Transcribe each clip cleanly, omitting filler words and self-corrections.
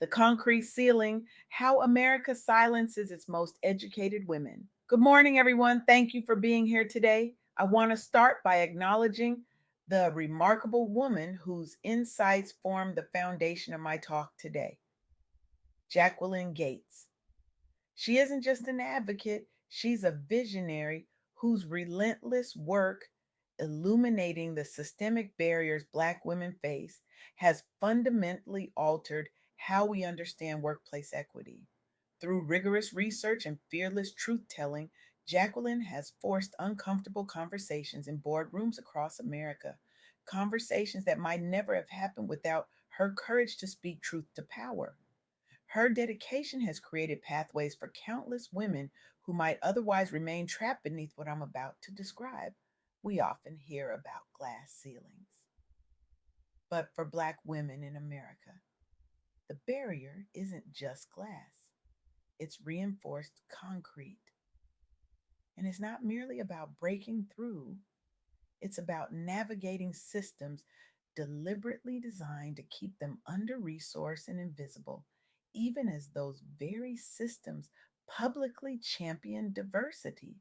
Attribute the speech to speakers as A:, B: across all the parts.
A: The concrete ceiling, how America silences its most educated women. Good morning, everyone. Thank you for being here today. I want to start by acknowledging the remarkable woman whose insights form the foundation of my talk today, Jacquelyn Gates. She isn't just an advocate, she's a visionary whose relentless work illuminating the systemic barriers Black women face has fundamentally altered how we understand workplace equity. Through rigorous research and fearless truth telling, Jacquelyn has forced uncomfortable conversations in boardrooms across America, conversations that might never have happened without her courage to speak truth to power. Her dedication has created pathways for countless women who might otherwise remain trapped beneath what I'm about to describe. We often hear about glass ceilings. But for Black women in America, the barrier isn't just glass, it's reinforced concrete. And it's not merely about breaking through, it's about navigating systems deliberately designed to keep them under resourced and invisible, even as those very systems publicly champion diversity.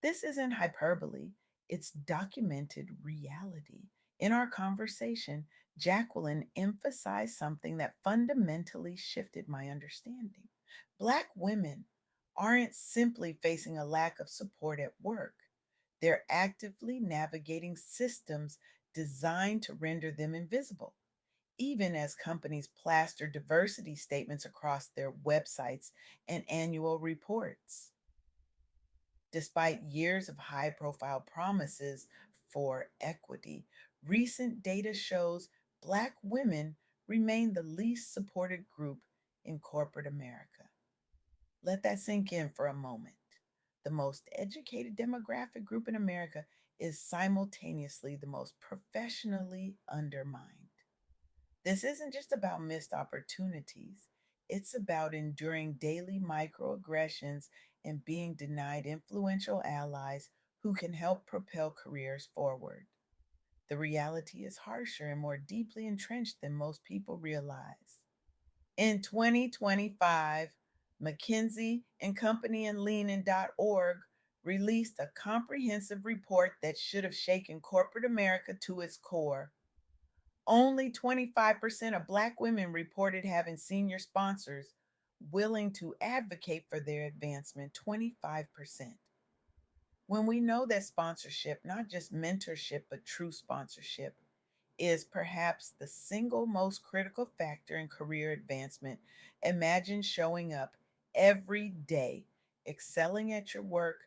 A: This isn't hyperbole, it's documented reality. In our conversation, Jacquelyn emphasized something that fundamentally shifted my understanding. Black women aren't simply facing a lack of support at work, they're actively navigating systems designed to render them invisible. Even as companies plaster diversity statements across their websites and annual reports. Despite years of high profile promises for equity, recent data shows Black women remain the least supported group in corporate America. Let that sink in for a moment. The most educated demographic group in America is simultaneously the most professionally undermined. This isn't just about missed opportunities, it's about enduring daily microaggressions and being denied influential allies who can help propel careers forward. The reality is harsher and more deeply entrenched than most people realize. In 2025, McKinsey and Company and Leanin.org released a comprehensive report that should have shaken corporate America to its core. Only 25% of Black women reported having senior sponsors willing to advocate for their advancement. 25%. When we know that sponsorship, not just mentorship, but true sponsorship, is perhaps the single most critical factor in career advancement, imagine showing up every day, excelling at your work,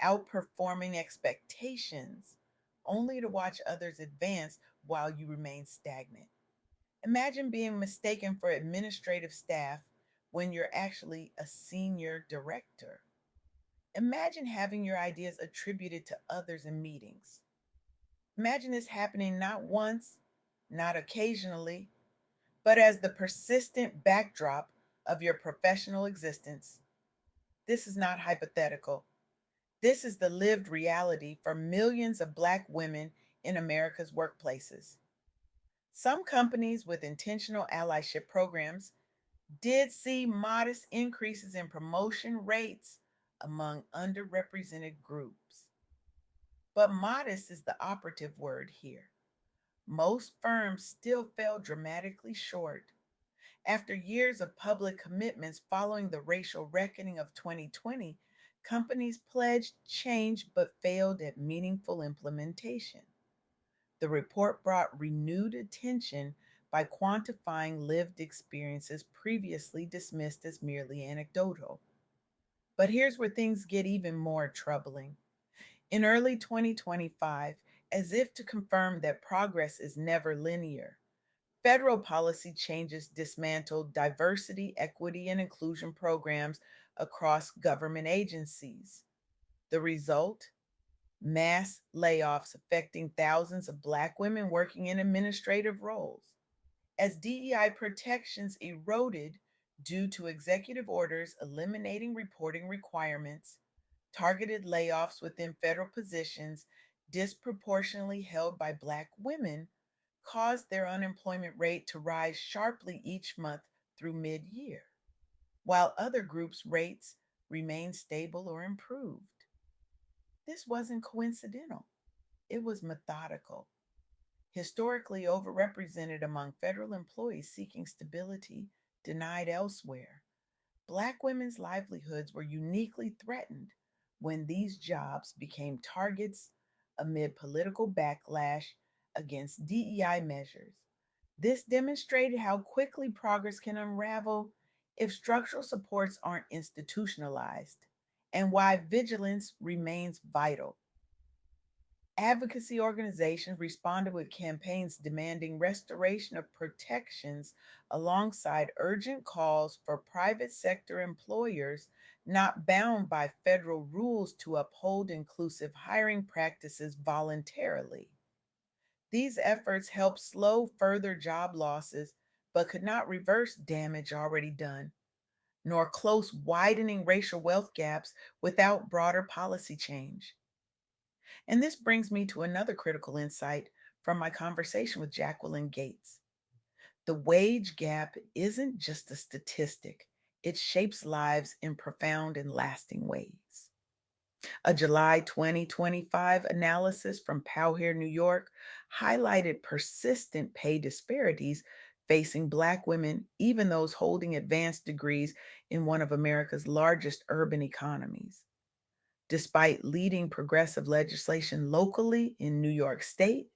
A: outperforming expectations, only to watch others advance while you remain stagnant. Imagine being mistaken for administrative staff when you're actually a senior director. Imagine having your ideas attributed to others in meetings. Imagine this happening not once, not occasionally, but as the persistent backdrop of your professional existence. This is not hypothetical. This is the lived reality for millions of Black women in America's workplaces. Some companies with intentional allyship programs did see modest increases in promotion rates among underrepresented groups. But modest is the operative word here. Most firms still fell dramatically short. After years of public commitments following the racial reckoning of 2020, companies pledged change but failed at meaningful implementation. The report brought renewed attention by quantifying lived experiences previously dismissed as merely anecdotal. But here's where things get even more troubling. In early 2025, as if to confirm that progress is never linear, federal policy changes dismantled diversity, equity, and inclusion programs across government agencies. The result? Mass layoffs affecting thousands of Black women working in administrative roles. As DEI protections eroded due to executive orders eliminating reporting requirements, targeted layoffs within federal positions disproportionately held by Black women caused their unemployment rate to rise sharply each month through mid year, while other groups' rates remained stable or improved. This wasn't coincidental, it was methodical. Historically overrepresented among federal employees seeking stability, denied elsewhere. Black women's livelihoods were uniquely threatened when these jobs became targets amid political backlash against DEI measures. This demonstrated how quickly progress can unravel if structural supports aren't institutionalized, and why vigilance remains vital. Advocacy organizations responded with campaigns demanding restoration of protections alongside urgent calls for private sector employers not bound by federal rules to uphold inclusive hiring practices voluntarily. These efforts helped slow further job losses but could not reverse damage already done, nor close widening racial wealth gaps without broader policy change. And this brings me to another critical insight from my conversation with Jacquelyn Gates. The wage gap isn't just a statistic, it shapes lives in profound and lasting ways. A July 2025 analysis from Powhere, New York, highlighted persistent pay disparities facing Black women, even those holding advanced degrees in one of America's largest urban economies. Despite leading progressive legislation locally in New York State,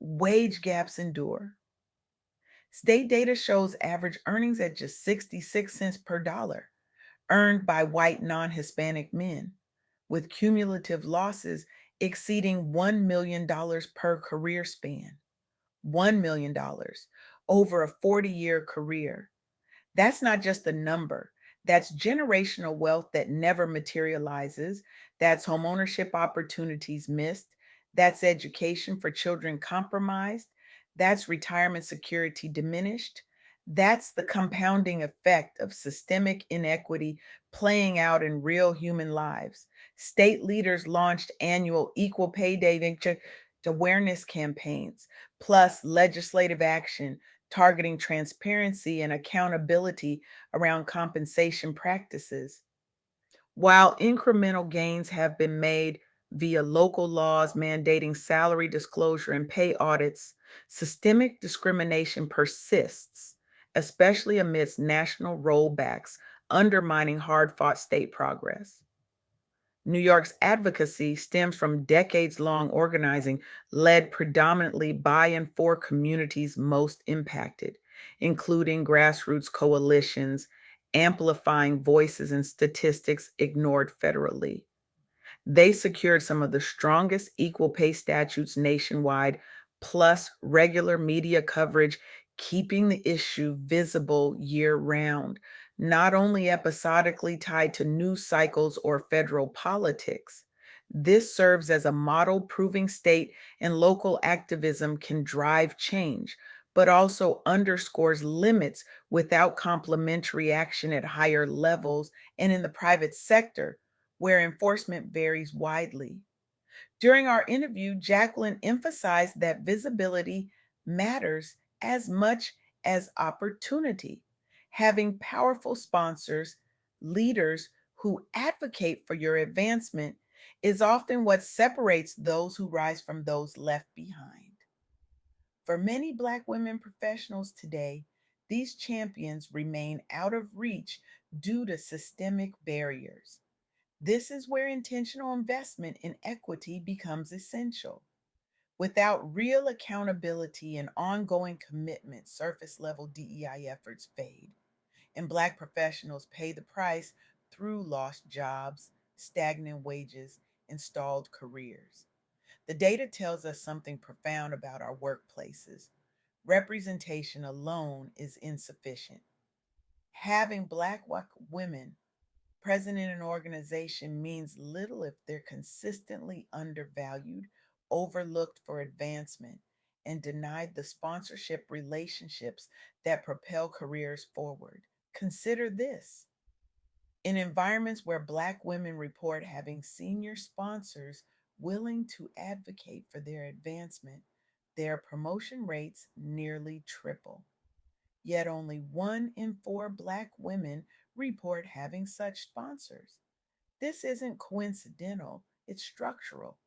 A: wage gaps endure. State data shows average earnings at just 66 cents per dollar, earned by white non Hispanic men, with cumulative losses exceeding $1 million per career span. $1 million over a 40-year career. That's not just a number. That's generational wealth that never materializes. That's homeownership opportunities missed. That's education for children compromised. That's retirement security diminished. That's the compounding effect of systemic inequity playing out in real human lives. State leaders launched annual equal pay day awareness campaigns, plus legislative action targeting transparency and accountability around compensation practices. While incremental gains have been made via local laws mandating salary disclosure and pay audits, systemic discrimination persists, especially amidst national rollbacks, undermining hard fought state progress. New York's advocacy stems from decades long organizing led predominantly by and for communities most impacted, including grassroots coalitions, amplifying voices and statistics ignored federally. They secured some of the strongest equal pay statutes nationwide, plus regular media coverage, keeping the issue visible year round, not only episodically tied to news cycles or federal politics. This serves as a model proving state and local activism can drive change, but also underscores limits without complementary action at higher levels and in the private sector where enforcement varies widely. During our interview, Jacquelyn emphasized that visibility matters as much as opportunity. Having powerful sponsors, leaders who advocate for your advancement is often what separates those who rise from those left behind. For many Black women professionals today, these champions remain out of reach due to systemic barriers. This is where intentional investment in equity becomes essential. Without real accountability and ongoing commitment, surface level DEI efforts fade, and Black professionals pay the price through lost jobs, stagnant wages, and stalled careers. The data tells us something profound about our workplaces. Representation alone is insufficient. Having Black women present in an organization means little if they're consistently undervalued, overlooked for advancement, and denied the sponsorship relationships that propel careers forward. Consider this: in environments where Black women report having senior sponsors willing to advocate for their advancement, their promotion rates nearly triple. yet only 1 in 4 Black women report having such sponsors. This isn't coincidental, it's structural.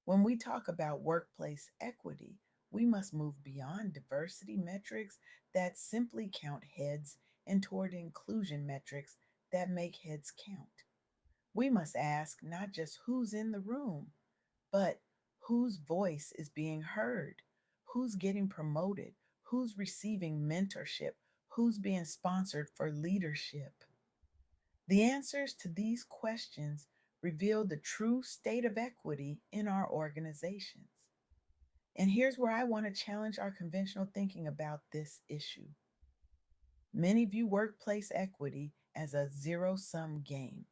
A: When we talk about workplace equity, we must move beyond diversity metrics that simply count heads and toward inclusion metrics that make heads count. We must ask not just who's in the room, but whose voice is being heard, who's getting promoted, who's receiving mentorship, who's being sponsored for leadership. The answers to these questions reveal the true state of equity in our organizations. And here's where I want to challenge our conventional thinking about this issue. Many view workplace equity as a zero sum game,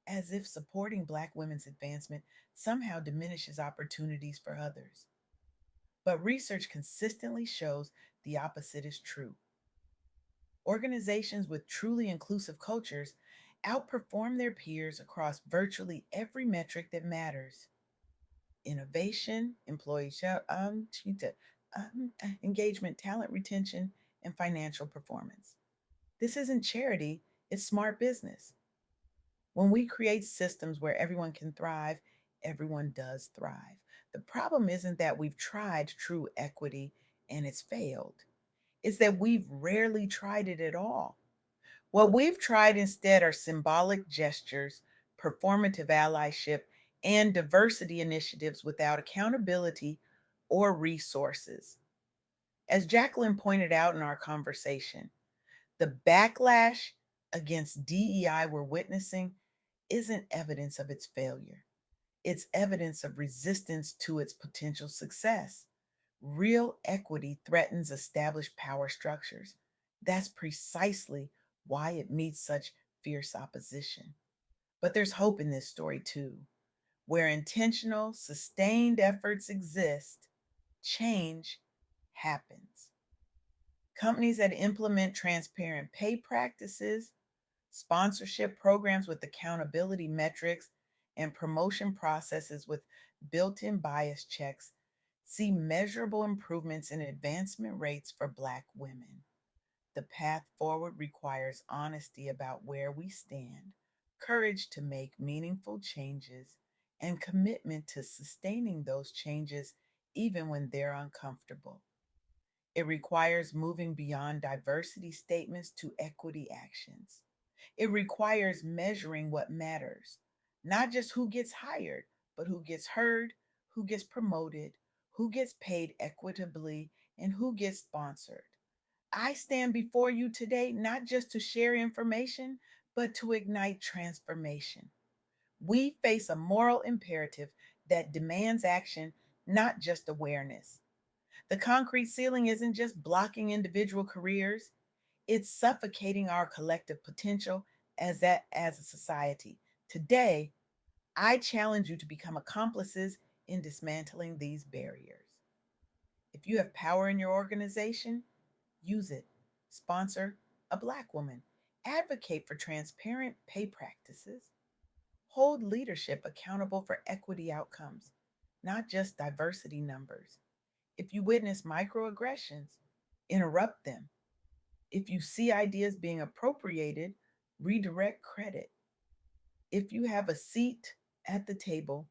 A: as if supporting Black women's advancement somehow diminishes opportunities for others. But research consistently shows the opposite is true. Organizations with truly inclusive cultures outperform their peers across virtually every metric that matters: innovation, engagement, talent retention, and financial performance. This isn't charity, it's smart business. When we create systems where everyone can thrive, everyone does thrive. The problem isn't that we've tried true equity and it's failed, it's that we've rarely tried it at all. What we've tried instead are symbolic gestures, performative allyship, and diversity initiatives without accountability or resources. As Jacquelyn pointed out in our conversation, the backlash against DEI we're witnessing isn't evidence of its failure. It's evidence of resistance to its potential success. Real equity threatens established power structures. That's precisely why it meets such fierce opposition. But there's hope in this story too. Where intentional, sustained efforts exist, change happens. Companies that implement transparent pay practices, sponsorship programs with accountability metrics, and promotion processes with built in bias checks see measurable improvements in advancement rates for Black women. The path forward requires honesty about where we stand, courage to make meaningful changes, and commitment to sustaining those changes even when they're uncomfortable. It requires moving beyond diversity statements to equity actions. It requires measuring what matters, not just who gets hired, but who gets heard, who gets promoted, who gets paid equitably, and who gets sponsored. I stand before you today not just to share information, but to ignite transformation. We face a moral imperative that demands action, not just awareness. The concrete ceiling isn't just blocking individual careers, it's suffocating our collective potential as a society. Today, I challenge you to become accomplices in dismantling these barriers. If you have power in your organization, use it. Sponsor a Black woman. Advocate for transparent pay practices. Hold leadership accountable for equity outcomes, not just diversity numbers. If you witness microaggressions, interrupt them. If you see ideas being appropriated, redirect credit. If you have a seat at the table,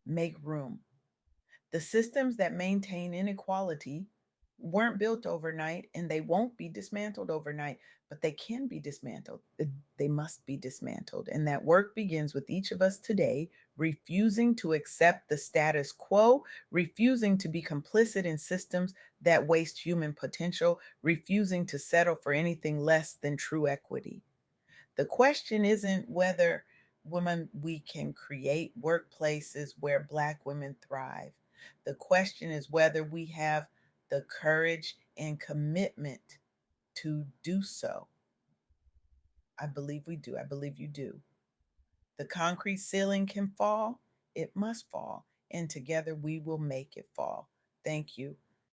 A: make room. The systems that maintain inequality weren't built overnight and they won't be dismantled overnight, but they can be dismantled. They must be dismantled. And that work begins with each of us today, refusing to accept the status quo, refusing to be complicit in systems that waste human potential, refusing to settle for anything less than true equity. The question isn't whether women we can create workplaces where Black women thrive. The question is whether we have the courage and commitment to do so. I believe we do. I believe you do. The concrete ceiling can fall, it must fall, and together we will make it fall. Thank you.